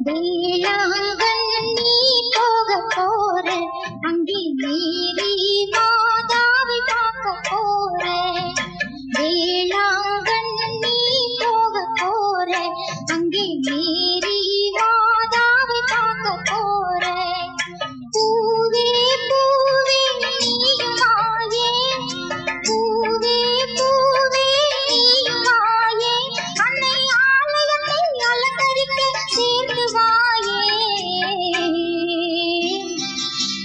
வேளாங்கண்ணி போக போறேன், அங்கே மேரி மாதாவை பார்க்க போறேன். வேளாங்கண்ணி போக போறேன், அங்கே மேரி மாதாவை பார்க்க போறேன். பூவே பூவே நீயும் வாயே, பூவே பூவே நீயும் வாயே, அன்னை ஆலயத்தை அலங்கரிக்க சேர்ந்து வாயே.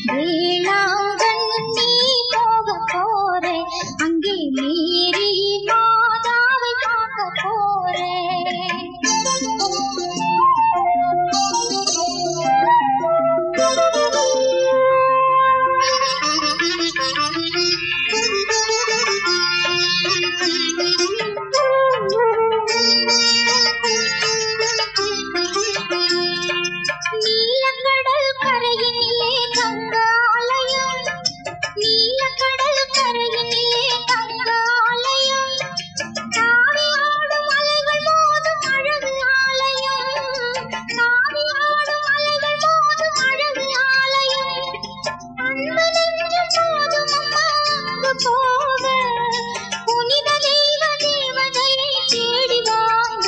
வேளாங்கண்ணி போக போறேன், அங்கே மேரி மாதாவை பார்க்க போறேன். நீலக்கடல் கரையினிலே கங்காலயம், நீலக்கடல் கரையினிலே கங்காலயம், தாவி ஆடும் அலைகள் மோதும் அழகு ஆலயம், தாவி ஆடும் அலைகள் மோதும் அழகு ஆலயம். அன்பு நெஞ்சம் போதும் அம்மா அங்கு போக, புனித தெய்வ தேவதையை தேடி வாங்க.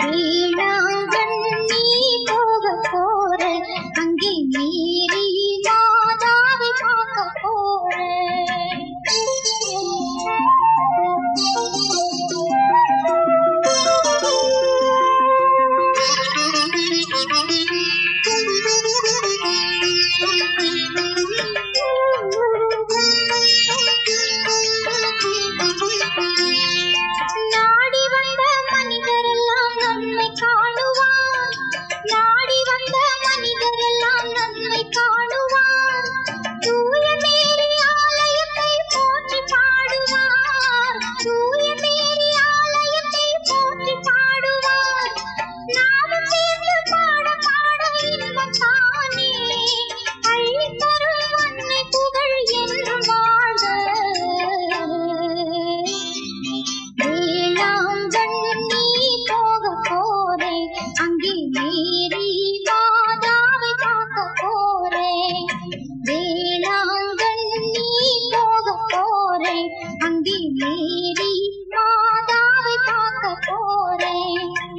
வேளாங்கண்ணி போக போறேன், அங்கே மேரி மாதாவை பார்க்க போறேன். நாடி வந்த மனிதரெல்லாம் நன்மை காணுவார், நாடி வந்த மனிதரெல்லாம் நன்மை காணுவார். தூய மேரி ஆலயத்தை போற்றி பாடுவார், தூய மேரி ஆலயத்தை போற்றி பாடுவார். நாமும் சேர்ந்து பாட பாட இன்பம் தானே, அள்ளித் தரும் அன்னை புகழ் என்றும் வாழ்க. வேளாங்கண்ணி போக போறேன், அங்கே மேரி மாதாவை பார்க்க போறேன். வேளாங்கண்ணி போக போறேன், அங்கே மேரி மாதாவை பார்க்க போறேன்.